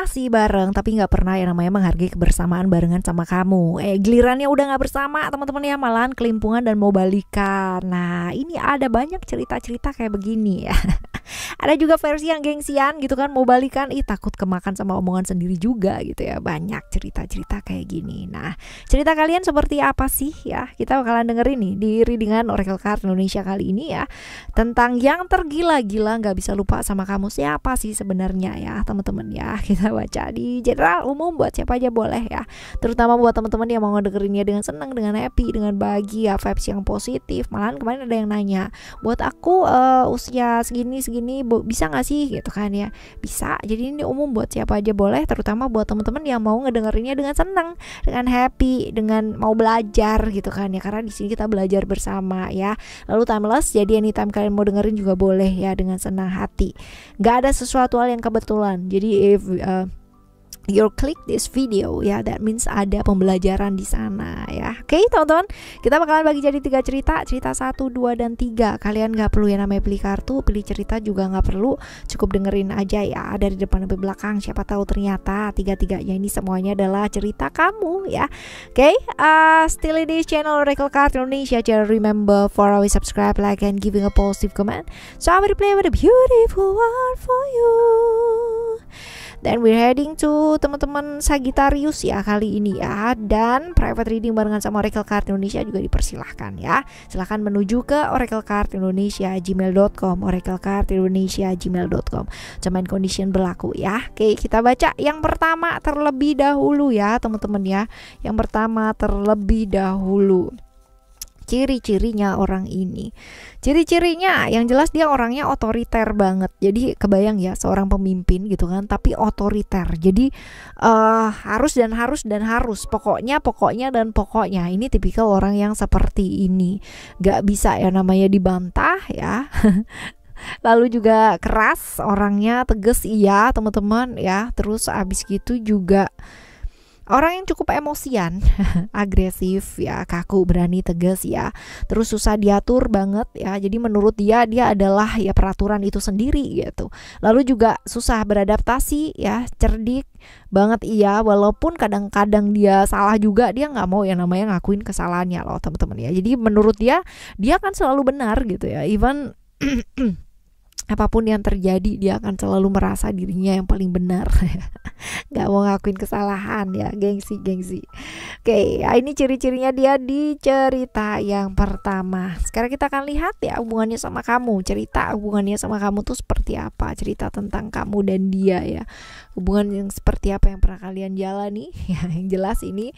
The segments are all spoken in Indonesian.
masih bareng tapi nggak pernah yang namanya menghargai kebersamaan barengan sama kamu. Gilirannya udah nggak bersama teman-teman ya, malahan kelimpungan dan mau balikan. Nah ini ada banyak cerita-cerita kayak begini ya. Ada juga versi yang gengsian gitu kan, mau balikan takut kemakan sama omongan sendiri juga gitu ya. Banyak cerita-cerita kayak gini. Nah cerita kalian seperti apa sih ya? Kita bakalan dengerin nih di readingan Oracle Card Indonesia kali ini ya, tentang yang tergila-gila nggak bisa lupa sama kamu siapa sih sebenarnya ya teman-teman ya. Kita baca di general umum buat siapa aja boleh ya, terutama buat teman-teman yang mau ngedengerinnya dengan senang, dengan happy, dengan bahagia, vibes yang positif. Malahan kemarin ada yang nanya, buat aku usia segini bisa nggak sih gitu kan ya. Bisa, jadi ini umum buat siapa aja boleh, terutama buat teman-teman yang mau ngedengerinnya dengan senang, dengan happy, dengan mau belajar gitu kan ya, karena di sini kita belajar bersama ya. Lalu timeless, jadi anytime kalian mau dengerin juga boleh ya dengan senang hati. Nggak ada sesuatu hal yang kebetulan. Jadi if you click this video ya, that means ada pembelajaran di sana ya. Oke teman-teman, kita bakalan bagi jadi 3 cerita. Cerita 1, 2, dan 3. Kalian gak perlu yang namanya pilih kartu, pilih cerita juga gak perlu, cukup dengerin aja ya dari depan sampai belakang. Siapa tahu ternyata 3-3-nya ini semuanya adalah cerita kamu ya. Oke, still in this channel Oracle Card Indonesia. Just remember for always subscribe, like, and giving a positive comment, so I will play with a beautiful one for you. Dan we're heading to teman-teman Sagittarius ya kali ini ya. Dan private reading barengan sama Oracle Card Indonesia juga dipersilahkan ya. Silahkan menuju ke oraclecardindonesia@gmail.com, oraclecardindonesia@gmail.com. Terms and condition berlaku ya. Oke, kita baca yang pertama terlebih dahulu ya teman-teman ya. Yang pertama terlebih dahulu, ciri-cirinya orang ini. Ciri-cirinya yang jelas dia orangnya otoriter banget. Jadi kebayang ya seorang pemimpin gitu kan, tapi otoriter. Jadi harus dan harus. Pokoknya dan pokoknya. Ini tipikal orang yang seperti ini. Gak bisa ya namanya dibantah ya. Lalu juga keras orangnya, tegas iya teman-teman ya. Terus abis gitu juga orang yang cukup emosian, agresif ya, kaku, berani, tegas ya. Terus susah diatur banget ya. Jadi menurut dia adalah ya peraturan itu sendiri gitu. Lalu juga susah beradaptasi ya, cerdik banget iya. Walaupun kadang-kadang dia salah juga, dia nggak mau yang namanya ngakuin kesalahannya loh teman-teman ya. Jadi menurut dia akan selalu benar gitu ya. Even apapun yang terjadi dia akan selalu merasa dirinya yang paling benar. Gak mau ngakuin kesalahan ya, gengsi. Oke, ya ini ciri-cirinya dia di cerita yang pertama. Sekarang kita akan lihat ya hubungannya sama kamu. Cerita hubungannya sama kamu tuh seperti apa. Cerita tentang kamu dan dia ya. Hubungan yang seperti apa yang pernah kalian jalani. Ya, yang jelas ini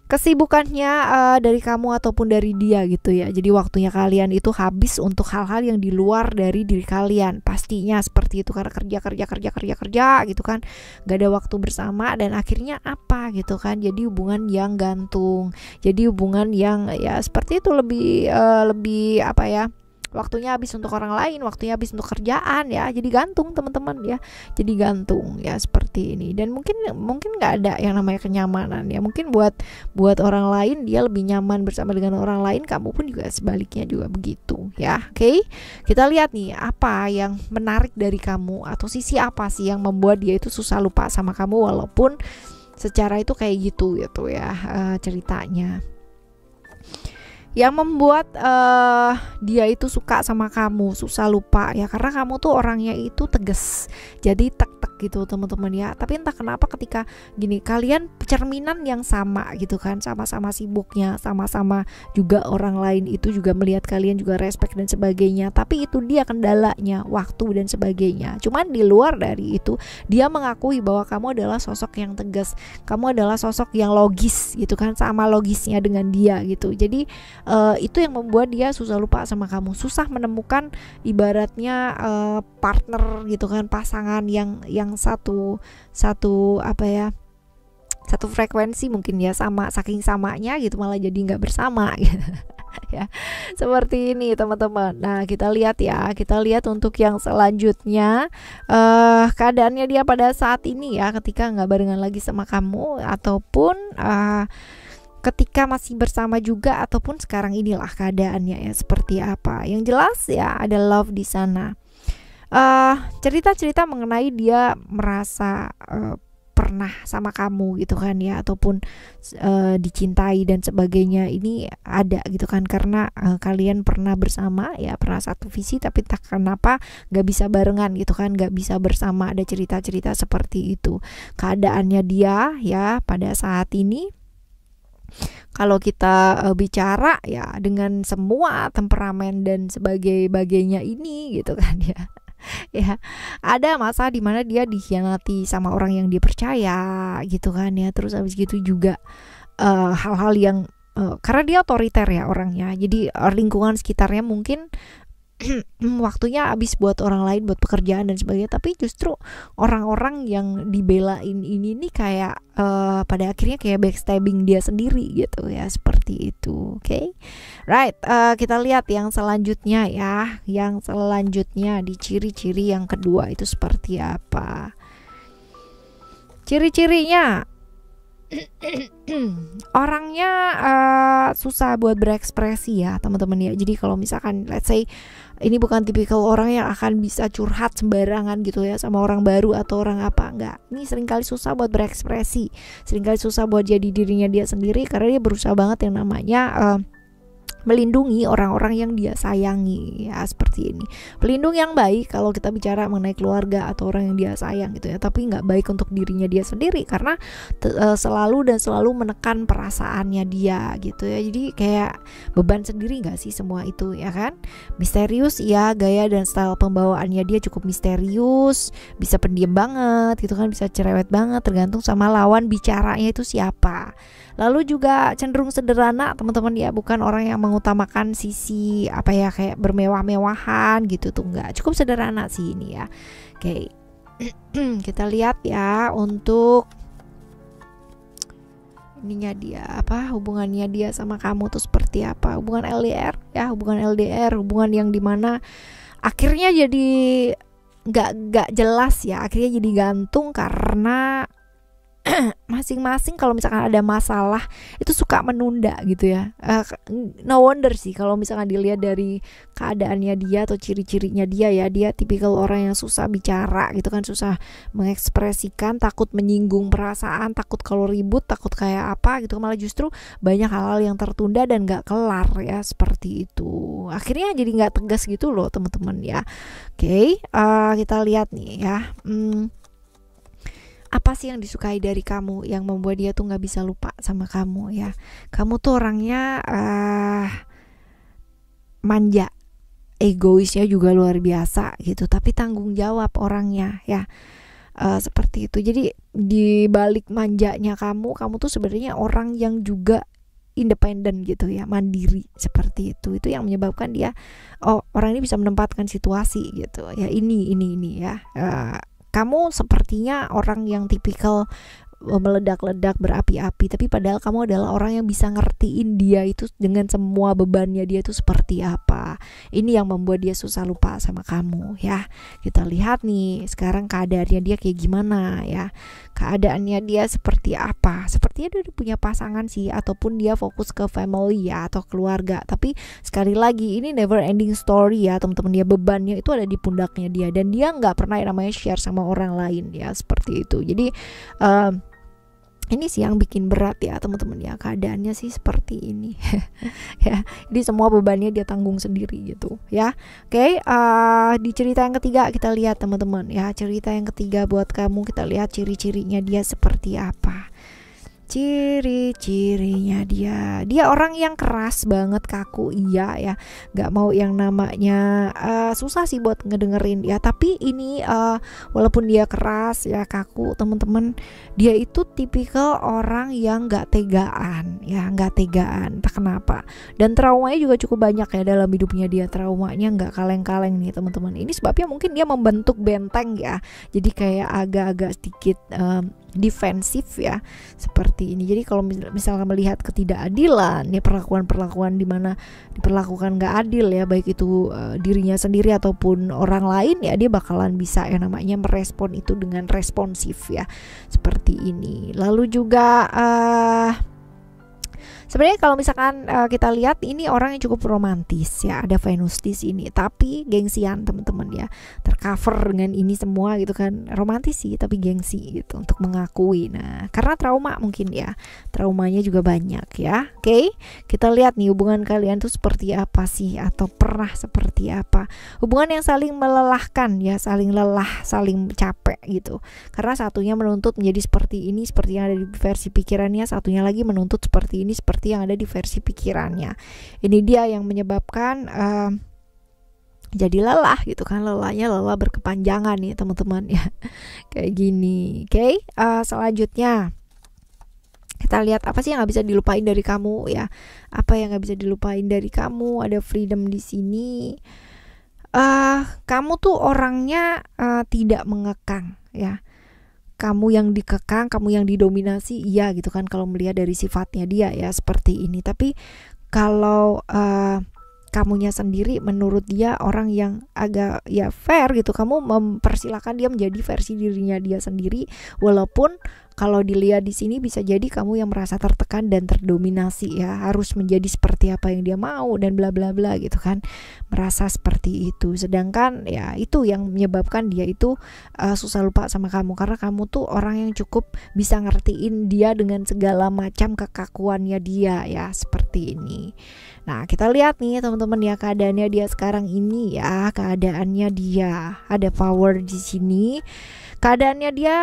kesibukannya dari kamu ataupun dari dia gitu ya. Jadi waktunya kalian itu habis untuk hal-hal yang di luar dari diri kalian. Pastinya seperti itu, karena kerja gitu kan. Gak ada waktu bersama dan akhirnya apa gitu kan. Jadi hubungan yang gantung. Jadi hubungan yang ya seperti itu, lebih apa ya, waktunya habis untuk orang lain, waktunya habis untuk kerjaan ya. Jadi gantung teman-teman ya. Jadi gantung ya seperti ini. Dan mungkin nggak ada yang namanya kenyamanan ya. Mungkin buat orang lain dia lebih nyaman bersama dengan orang lain, kamu pun juga sebaliknya juga begitu ya. Oke, kita lihat nih apa yang menarik dari kamu, atau sisi apa sih yang membuat dia itu susah lupa sama kamu walaupun secara itu kayak gitu ya ceritanya. Yang membuat dia itu suka sama kamu, susah lupa ya, karena kamu tuh orangnya itu tegas. Jadi tek gitu teman-teman ya. Tapi entah kenapa ketika gini, kalian cerminan yang sama gitu kan, sama-sama sibuknya, sama-sama juga orang lain itu juga melihat kalian juga respect dan sebagainya. Tapi itu dia kendalanya, waktu dan sebagainya. Cuman di luar dari itu, dia mengakui bahwa kamu adalah sosok yang tegas, kamu adalah sosok yang logis gitu kan, sama logisnya dengan dia gitu. Jadi itu yang membuat dia susah lupa sama kamu, susah menemukan ibaratnya partner gitu kan, pasangan yang satu apa ya, satu frekuensi mungkin ya, sama, saking samanya gitu malah jadi nggak bersama gitu. Ya seperti ini teman-teman. Nah kita lihat untuk yang selanjutnya, keadaannya dia pada saat ini ya, ketika nggak barengan lagi sama kamu, ataupun ketika masih bersama juga, ataupun sekarang inilah keadaannya ya seperti apa. Yang jelas ya ada love di sana. Cerita-cerita mengenai dia merasa pernah sama kamu gitu kan ya, ataupun dicintai dan sebagainya, ini ada gitu kan, karena kalian pernah bersama ya, pernah satu visi, tapi tak kenapa gak bisa barengan gitu kan, gak bisa bersama. Ada cerita-cerita seperti itu keadaannya dia ya pada saat ini. Kalau kita bicara ya dengan semua temperamen dan sebagainya ini gitu kan ya. Ya, ada masa dimana dia dikhianati sama orang yang dia percaya gitu kan ya. Terus habis gitu juga hal-hal yang karena dia otoriter ya orangnya, jadi lingkungan sekitarnya mungkin waktunya habis buat orang lain, buat pekerjaan dan sebagainya, tapi justru orang-orang yang dibelain ini nih kayak pada akhirnya kayak backstabbing dia sendiri gitu ya, seperti itu. Oke. Right, kita lihat yang selanjutnya ya. Yang selanjutnya di ciri-ciri yang kedua itu seperti apa? Ciri-cirinya orangnya susah buat berekspresi ya teman-teman ya. Jadi kalau misalkan let's say ini bukan tipikal orang yang akan bisa curhat sembarangan gitu ya sama orang baru atau orang apa, enggak. Ini seringkali susah buat berekspresi, seringkali susah buat jadi dirinya dia sendiri, karena dia berusaha banget yang namanya melindungi orang-orang yang dia sayangi ya, seperti ini. Pelindung yang baik kalau kita bicara mengenai keluarga atau orang yang dia sayang gitu ya, tapi nggak baik untuk dirinya dia sendiri, karena selalu menekan perasaannya dia gitu ya. Jadi kayak beban sendiri nggak sih semua itu ya kan. Misterius ya, gaya dan style pembawaannya dia cukup misterius, bisa pendiam banget gitu kan, bisa cerewet banget, tergantung sama lawan bicaranya itu siapa. Lalu juga cenderung sederhana teman-teman ya, bukan orang yang mengutamakan sisi apa ya kayak bermewah-mewahan gitu tuh, enggak, cukup sederhana sih ini ya. Oke. Kita lihat ya untuk ininya dia, apa hubungannya dia sama kamu tuh seperti apa. Hubungan LDR ya, hubungan LDR, hubungan yang dimana akhirnya jadi nggak jelas ya, akhirnya jadi gantung karena masing-masing kalau misalkan ada masalah itu suka menunda gitu ya. No wonder sih kalau misalkan dilihat dari keadaannya dia atau ciri-cirinya dia ya, dia tipikal orang yang susah bicara gitu kan, susah mengekspresikan, takut menyinggung perasaan, takut kalau ribut, takut kayak apa gitu, malah justru banyak hal-hal yang tertunda dan gak kelar ya, seperti itu. Akhirnya jadi gak tegas gitu loh teman-teman ya. Oke, kita lihat nih ya. Apa sih yang disukai dari kamu yang membuat dia tuh gak bisa lupa sama kamu ya. Kamu tuh orangnya manja, egoisnya juga luar biasa gitu, tapi tanggung jawab orangnya ya, seperti itu. Jadi di balik manjanya kamu tuh sebenarnya orang yang juga independen gitu ya, mandiri, seperti itu yang menyebabkan dia orang ini bisa menempatkan situasi gitu ya, ini ya. Kamu sepertinya orang yang tipikal meledak-ledak, berapi-api, tapi padahal kamu adalah orang yang bisa ngertiin dia itu dengan semua bebannya dia itu seperti apa. Ini yang membuat dia susah lupa sama kamu ya. Kita lihat nih sekarang keadaannya dia kayak gimana ya. Keadaannya dia seperti apa? Sepertinya dia udah punya pasangan sih, ataupun dia fokus ke family ya, atau keluarga. Tapi sekali lagi ini never ending story ya teman-teman, dia bebannya itu ada di pundaknya dia, dan dia nggak pernah yang namanya share sama orang lain ya, seperti itu. Jadi ini sih yang bikin berat ya teman-teman ya, keadaannya sih seperti ini ya. Jadi semua bebannya dia tanggung sendiri gitu ya. Oke, di cerita yang ketiga kita lihat teman-teman ya, cerita yang ketiga buat kamu, kita lihat ciri-cirinya dia seperti apa. Ciri-cirinya dia orang yang keras banget, kaku iya ya, nggak mau yang namanya susah sih buat ngedengerin ya. Tapi ini walaupun dia keras ya, kaku teman-teman, dia itu tipikal orang yang nggak tegaan ya, nggak tegaan entah kenapa, dan traumanya juga cukup banyak ya dalam hidupnya dia. Traumanya nggak kaleng-kaleng nih teman-teman. Ini sebabnya mungkin dia membentuk benteng ya, jadi kayak agak-agak sedikit defensif ya, seperti ini. Jadi kalau misalnya melihat ketidakadilan ya, perlakuan di mana diperlakukan nggak adil ya, baik itu dirinya sendiri ataupun orang lain ya, dia bakalan bisa yang namanya merespon itu dengan responsif ya, seperti ini. Lalu juga Sebenarnya kalau misalkan kita lihat ini orang yang cukup romantis ya, ada Venus di sini, tapi gengsian teman-teman ya, tercover dengan ini semua gitu kan, romantis sih tapi gengsi gitu untuk mengakui. Nah karena trauma mungkin ya, traumanya juga banyak ya. Oke, kita lihat nih hubungan kalian tuh seperti apa sih, atau pernah seperti apa. Hubungan yang saling melelahkan ya, saling lelah, saling capek gitu, karena satunya menuntut menjadi seperti ini, seperti yang ada di versi pikirannya, satunya lagi menuntut seperti ini, seperti yang ada di versi pikirannya. Ini dia yang menyebabkan jadi lelah gitu kan, lelahnya lelah berkepanjangan nih teman-teman ya, kayak gini. Oke, selanjutnya kita lihat apa sih yang nggak bisa dilupain dari kamu ya, apa yang nggak bisa dilupain dari kamu. Ada freedom di sini. Kamu tuh orangnya tidak mengekang ya, kamu yang dikekang, kamu yang didominasi, iya gitu kan kalau melihat dari sifatnya dia ya seperti ini. Tapi kalau kamunya sendiri menurut dia orang yang agak ya fair gitu, kamu mempersilahkan dia menjadi versi dirinya dia sendiri, walaupun kalau dilihat di sini bisa jadi kamu yang merasa tertekan dan terdominasi ya, harus menjadi seperti apa yang dia mau dan bla bla bla gitu kan, merasa seperti itu. Sedangkan ya itu yang menyebabkan dia itu susah lupa sama kamu, karena kamu tuh orang yang cukup bisa ngertiin dia dengan segala macam kekakuannya dia ya, seperti ini. Nah kita lihat nih teman-teman ya, keadaannya dia sekarang ini ya, keadaannya dia ada power di sini. Keadaannya dia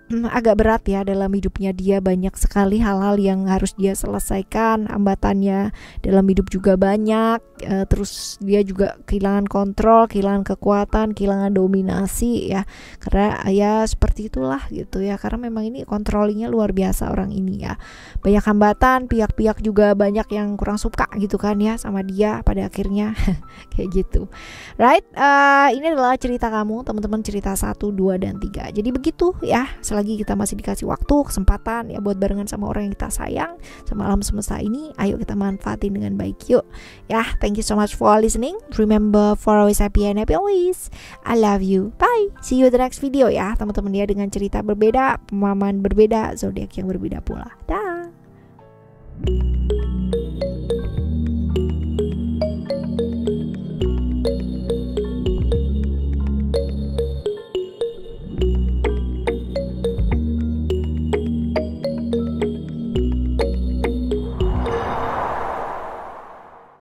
agak berat ya dalam hidupnya dia, banyak sekali hal-hal yang harus dia selesaikan, hambatannya dalam hidup juga banyak. Terus dia juga kehilangan kontrol, kehilangan kekuatan, kehilangan dominasi ya, karena ya seperti itulah gitu ya, karena memang ini controllingnya luar biasa orang ini ya, banyak hambatan, pihak-pihak juga banyak yang kurang suka gitu kan ya sama dia pada akhirnya kayak gitu. Right, ini adalah cerita kamu teman-teman, cerita 1, 2, dan 3. Jadi begitu ya, selagi kita masih dikasih waktu, kesempatan ya buat barengan sama orang yang kita sayang, sama alam semesta ini, ayo kita manfaatin dengan baik yuk ya. Thank you so much for listening. Remember for always happy and happy always. I love you. Bye. See you the next video ya teman-teman ya, dengan cerita berbeda, pemahaman berbeda, zodiak yang berbeda pula. Dah.